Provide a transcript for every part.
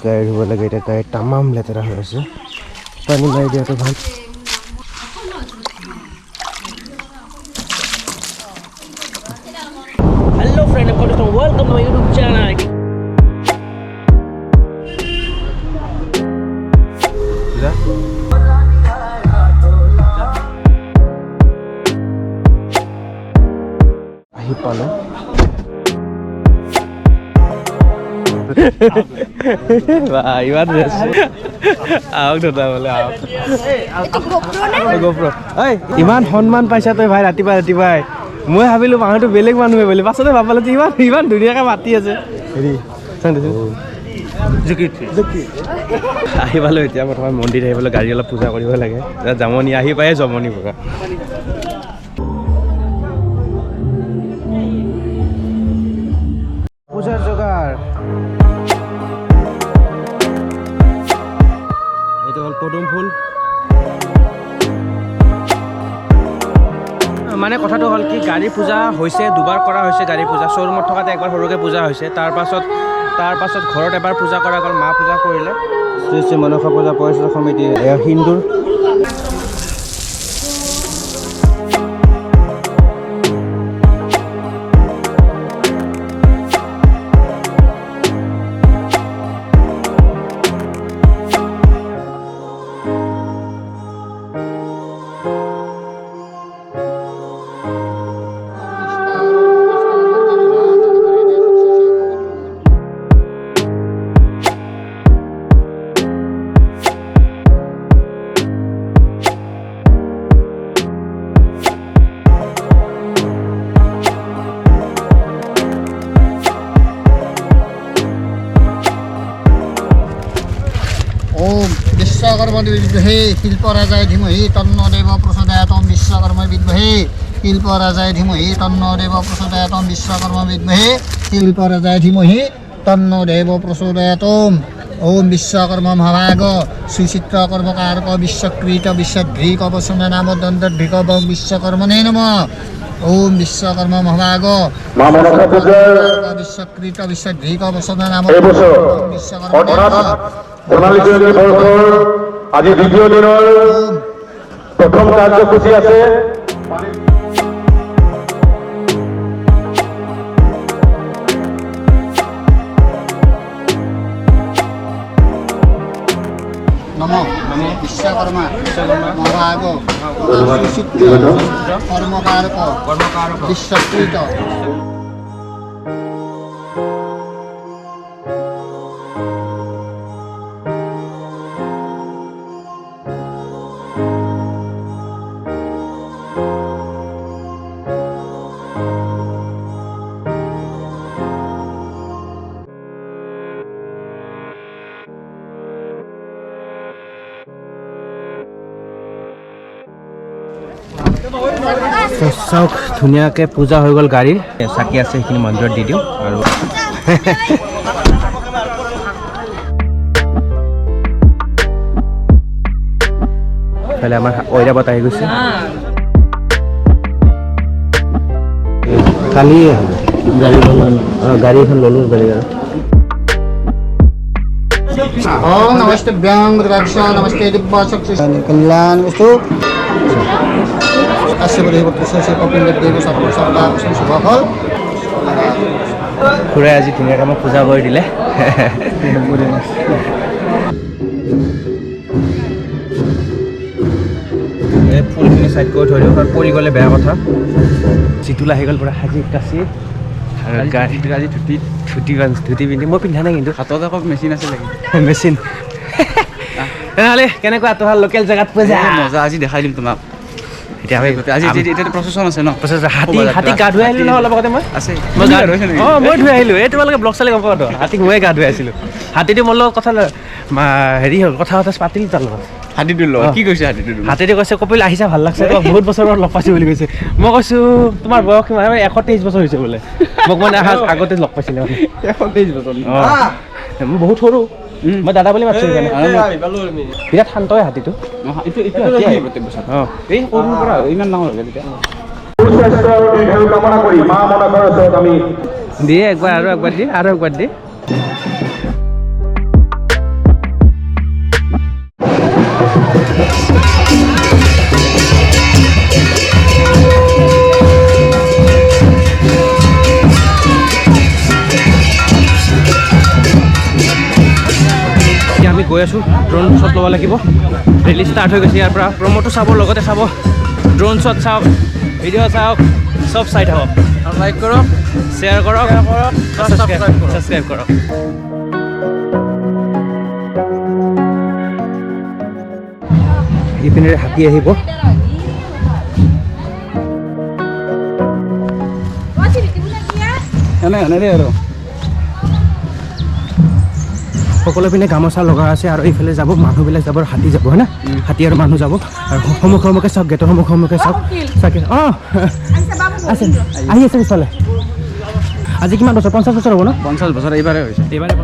গাড়ী ধুব লাগে এতিয়া গাড়ী তামাম লেতেৰা হৈ আছে পানী মাৰি দিয়াটো ভাল Hello friend, welcome to my YouTube channel. Ahi palo. Wah, iwan res. Aok dota bole aok. GoPro. Hey, iman honman paisa toy bhai ratipai. মই ভাবিলো মানুহটো বেলেগ মানুহে বুলি পাছতে ভাবলে যে ইমান ধুনীয়াকৈ মাতি আছে হেৰি আহি পালোঁ এতিয়া প্ৰথমে মন্দিৰ আহিবলৈ গাড়ী অলপ পূজা কৰিব লাগে জামনি আহি পায়ে জমনি বগা পূজাৰ যোগাৰ এইটো হ'ল পদুম ফুল মানে কথাটো হ'ল কি গাড়ী পূজা হৈছে দুবাৰ কৰা হৈছে গাড়ী পূজা শ্ব'ৰুমত থকাতে একবাৰ সৰুকৈ পূজা হৈছে তাৰ পাছত ঘৰত এবাৰ পূজা কৰা গ'ল মা পূজা কৰিলে শ্ৰী শ্ৰী মনসা পূজা পৰিচালনা সমিতি হিন্দুৰ विश्वकर्मा विद्महे शिल्पराजाय धीमहि तन्नो देवः प्रचोदयात् विश्वकर्मा विद्महे शिल्पराजाय धीमहि तन्नो देवः प्रचोदयात् विश्वकर्मा विद्महे शिल्पराजाय धीमहि तन्नो देवः प्रचोदयात् ओम विश्वकर्मा महाभाग सुचित्र कर्मकारक विश्वकृत विश्वध्रीक वसुन नाम दन्तध्रीक विश्वकर्मणे नमः ओम विश्वकर्मा महाभाग विश्वकृत विश्वध्रीक वसुन नाम আজি দ্বিতীয় দিনৰ প্ৰথম কাৰ্যসূচী আছে नमो विश्वकर्मा महाभाग कर्मकारक विश्वकृत চাওক ধুনীয়াকৈ পূজা হৈ গ'ল গাড়ীৰ চাকি আছে সেইখিনি মন্দিৰত দি দিওঁ আৰু কালি আমাৰ ঐৰাবত আহি গৈছে কালি গাড়ী এখন ল'লোঁ গাড়ী ओम नमस्ते व्याम नमस्ते दिव्य कल्याण वस्तु খুৰাই আজি ধুনীয়াকৈ মোক পূজা কৰি দিলে এই ফুলখিনি চাইড কৰি থৈ দিওঁ কাৰণ পৰি গ'লে বেয়া কথা চিতুলা আহি গ'ল পুৰা সাজি কাচি আজি ধুতি পিন্ধি মই পিন্ধা নাই কিন্তু হাতত আকৌ মেচিন আছে লাগে মেচিন তেনেহ'লে কেনেকুৱা তোমাৰ লোকেল জেগাত পূজা মজা আজি দেখাই দিম তোমাক এতিয়া প্ৰচেছন আছে ন হাতী গা ধুৱাই আহিলোঁ নহয় অলপ আগতে মই আছে মই ধুই আহিলোঁ এই তোমালোকে ব্লগ চালে গম পাব হাতীক ময়ে গা ধুৱাই আছিলোঁ হাতীটো মোৰ লগত কথা হেৰি হ'ল কথা পাতিলোঁ তাৰ লগত হাতীটোৰ লগত কি কৈছে হাতীটো কৈছে কপিল আহিছা ভাল লাগছে তোমাক বহুত বছৰৰ লগ পাইছোঁ বুলি কৈছে মই কৈছোঁ তোমাৰ বয়স কিমান 123 বছৰ হৈছে বোলে মোক মানে আগতে লগ পাইছিলে মানে 123 বছৰ মই বহুত সৰু মই দাদা বুলি মাতিছোঁ সেইকাৰণে বিৰাট শান্ত হয় হাতীটো এই সৰুৰ পৰা ইমান ডাঙৰ হৈ তেতিয়া দিয়ে একবাৰ আৰু একবাৰ দি গৈ আছোঁ ড্ৰোন শ্বট ল'ব লাগিব ৰেলি ষ্টাৰ্ট হৈ গৈছে ইয়াৰ পৰা প্ৰমোটো চাব লগতে চাব ড্ৰোন শ্বট চাওক ভিডিঅ' চাওক চব চাই থাকক আৰু লাইক কৰক শ্বেয়াৰ কৰক ছাবস্ক্ৰাইব কৰক ইপিনেৰে হাতী আহিব আৰু সকলো পিনে গামোচা লগা আছে আৰু এইফালে যাব মানুহবিলাক যাব আৰু হাতী যাব হয় না হাতী আৰু মানুহ যাব আৰু সন্মুখে চাওক গেটৰ সন্মুখে চাওক চাকি অঁ আছে আহি আছে পিছফালে আজি কিমান বছৰ 50 বছৰ হ'ব ন 50 বছৰ এইবাৰে হৈছে এইবাৰে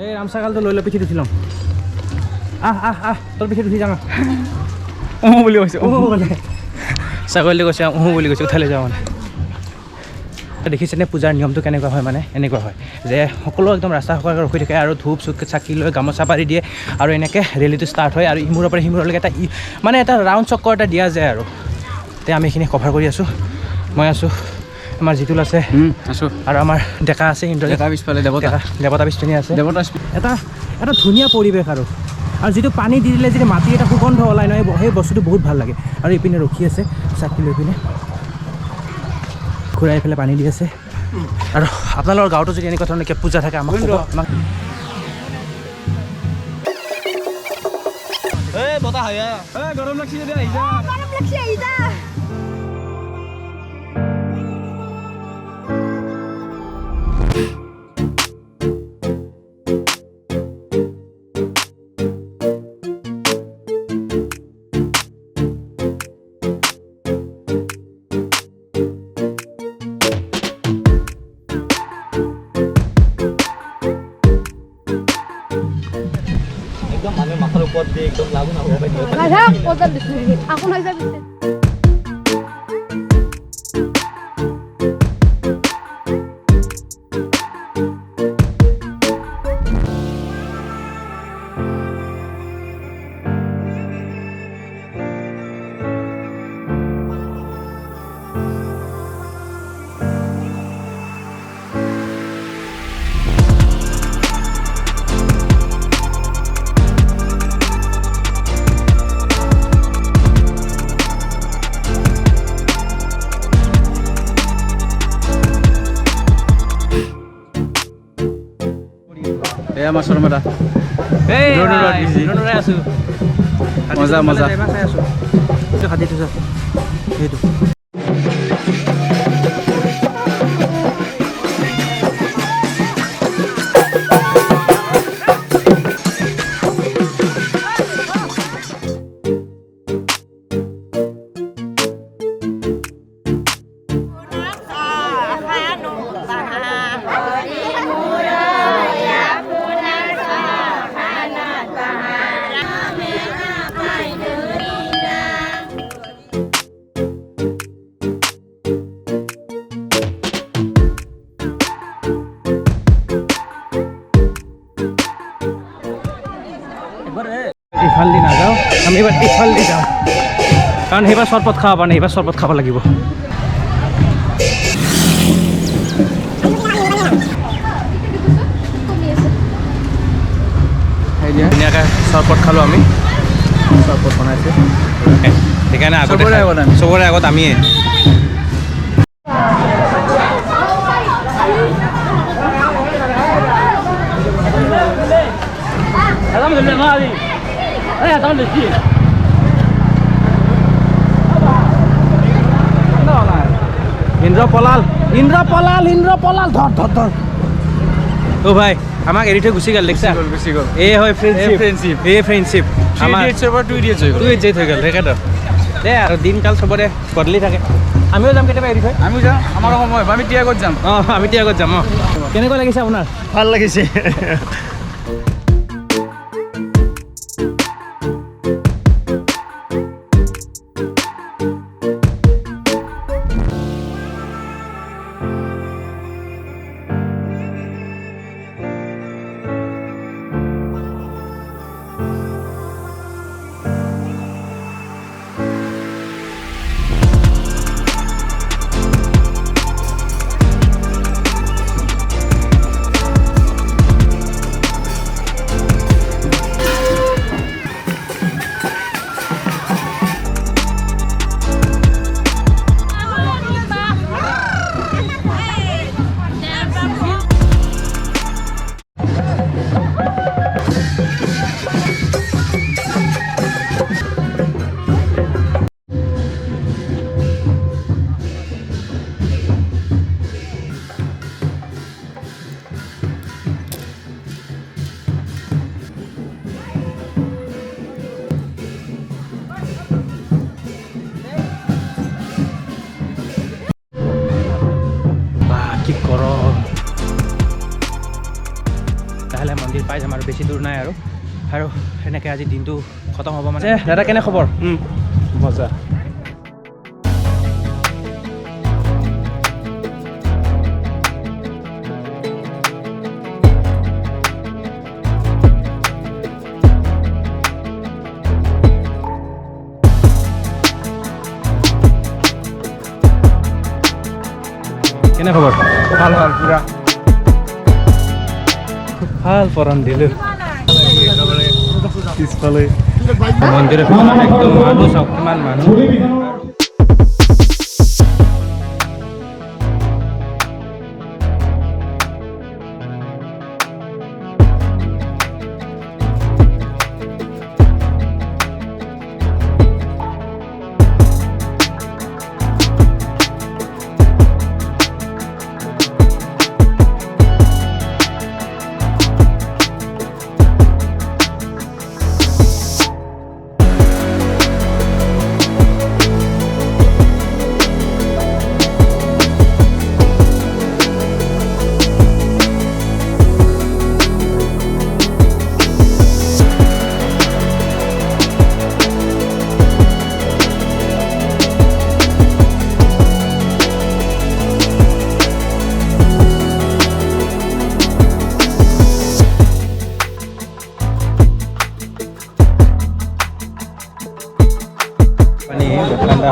এই ৰামচাগালটো লৈ পিঠিত উঠি ল'ম তোৰ পিঠিত উঠি যাওঁ বুলি কৈছে ছাগলী কৈছে বুলি কৈছে উঠাই লৈ যাওঁ মানে দেখিছেনে পূজাৰ নিয়মটো কেনেকুৱা হয় মানে এনেকুৱা হয় যে সকলো একদম ৰাস্তা সকলোকে ৰখি থাকে আৰু ধূপ চুপ চাকি লৈ গামোচা পাৰি দিয়ে আৰু এনেকৈ ৰেলীটো ষ্টাৰ্ট হয় আৰু ইমূৰৰ পৰা সিমূৰলৈকে এটা মানে এটা ৰাউণ্ড চক্কৰ এটা দিয়া যায় আৰু তে আমি এইখিনি কভাৰ কৰি আছোঁ মই আছোঁ আমাৰ জিতুল আছে আছোঁ আৰু আমাৰ ডেকা আছে ডেকা পিছফালে দেৱতা পিছপিনে আছে দেৱতা এটা ধুনীয়া পৰিৱেশ আৰু যিটো পানী দি দিলে যদি মাটি এটা সুগন্ধ ওলাই নহয় সেই বস্তুটো বহুত ভাল লাগে আৰু ইপিনে ৰখি আছে চাকি লৈ পিনে ঘূৰাই পেলাই পানী দি আছে আৰু আপোনালোকৰ গাঁৱতো যদি এনেকুৱা ধৰণৰ কিবা পূজা থাকে আমাক বতাহ গৰম লাগছি যদি আহি যা মাথাৰ উপৰ দিয়ে একদম লাগু না এয়া মাছৰ মাথা এই দূৰলৈ আছো মজা মজা খাই আছো এইটো খাতি থৈছ সেইটো ইফাল দি নাযাওঁ আমি এবাৰ ইফাল দি যাওঁ কাৰণ সেইবাৰ চৰবত খাব পৰা নাই এইবাৰ চৰবত খাব লাগিব ধুনীয়াকৈ চৰবত খালোঁ আমি চৰবত বনাইছে সেইকাৰণে আগতে চবৰে আগত আমিয়ে ইন্দ্ৰ পলাল ধৰ অ' ভাই আমাক এৰি থৈ গুচি গ'ল দেখিছা গুচি গ'ল এই হয় ফ্ৰেণ্ডশ্বিপ আমাৰ 2 ইডিয়েটছ হৈ গ'ল সেইকাৰণে দে আৰু দিনকাল চবৰে বদলি থাকে আমিও যাম কেতিয়াবা এৰি থৈ আমিও যাম আমাৰ সময় আমি টিয়াগত যাম আমি টিয়াগত যাম কেনেকুৱা লাগিছে আপোনাৰ ভাল লাগিছে লাহে মন্দিৰ পাই যাম আৰু বেছি দূৰ নাই আৰু সেনেকৈ আজি দিনটো খতম হ'ব মানে দাদা কেনে খবৰ মজা কেনে খবৰ ভাল পুৰা ভাল পৰাণ দিলোঁ পিছফালে মন্দিৰৰ ভিতৰত একদম মানুহ চাওক কিমান মানুহ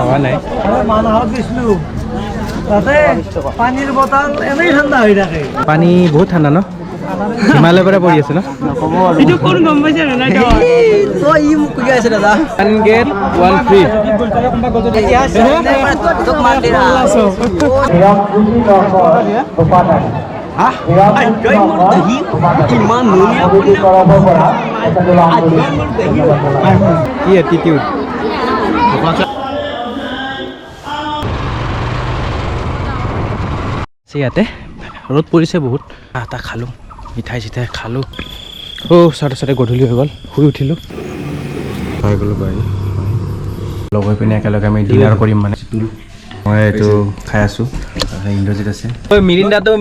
হোৱা নাই মানাহত গৈছিলোঁ তাতে পানীৰ বটল এনেই ঠাণ্ডা হৈ থাকে পানী বহুত ঠাণ্ডা ন হিমালয়ৰ পৰা পৰি আছে ন এইটো কোন গম পাইছে নাই তো ই মোক কৈ আছে দাদা 1 get 1 free Yang puji nomor Bupati কি এটিটিউড ইয়াতে ৰ'দ পৰিছে বহুত এটা খালোঁ মিঠাই চিঠাই খালোঁ চাৰে গধূলি হৈ গ'ল শুই উঠিলোঁ হৈ গ'লোঁ গাড়ী লগ হৈ পিনে একেলগে আমি ডিনাৰ কৰিম মানে মই এইটো খাই আছোঁ ইন্দ্ৰজিত আছে মিৰিণ্ডাটো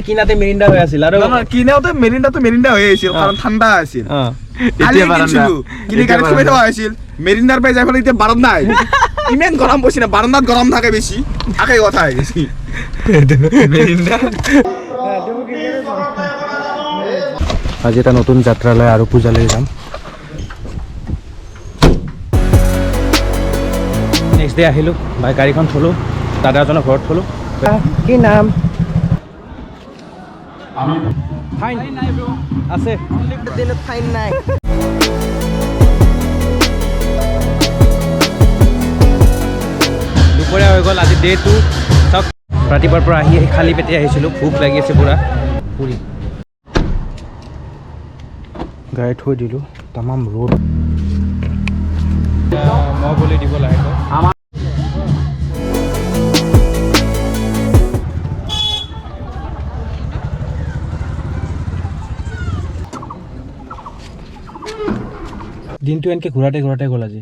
কিনাতে মিৰিণ্ডা হৈ আছিল আৰু কিনাওতে মেৰিণ্ডা হৈ আছিল কাৰণ ঠাণ্ডা আছিল মেৰিণ্ডাৰ পাই যাই ফেলে এতিয়া বাৰান্দা ইমান গৰম পৰিছে না বাৰান্দাত গৰম থাকে বেছি আকে কথা হৈ গৈছে আজি এটা নতুন যাত্ৰালৈ আৰু পূজালৈ যাম নেক্সট ডে আহিলোঁ বাইক গাড়ীখন থলোঁ দাদাজনৰ ঘৰত থলোঁ কি নাম ফাইন আছে ফাইন নাই দুপৰীয়া হৈ গ'ল আজি ডে 2 চাওক ৰাতিপুৱাৰ পৰা আহি খালী পেটে আহিছিলোঁ ভোক লাগি আছে পূৰা পুৰি গাড়ী থৈ দিলোঁ তামাম ৰ'দ মই বুলি দিব লাগে দিনটো এনেকৈ ঘূৰাতে গ'ল আজি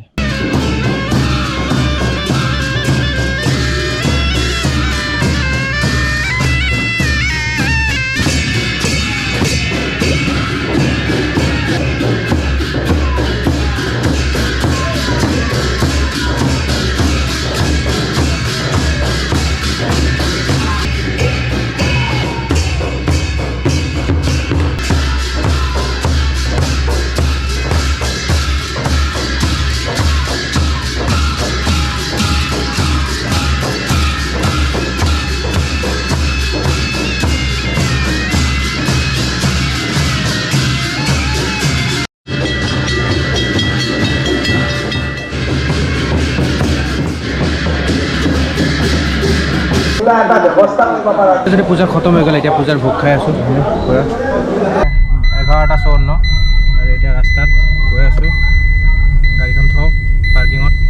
যদি পূজা খতম হৈ গ'ল এতিয়া পূজাৰ ভোগ খাই আছোঁ পূৰা 11:54 আৰু এতিয়া ৰাস্তাত গৈ আছোঁ গাড়ীখন থওঁ পাৰ্কিঙত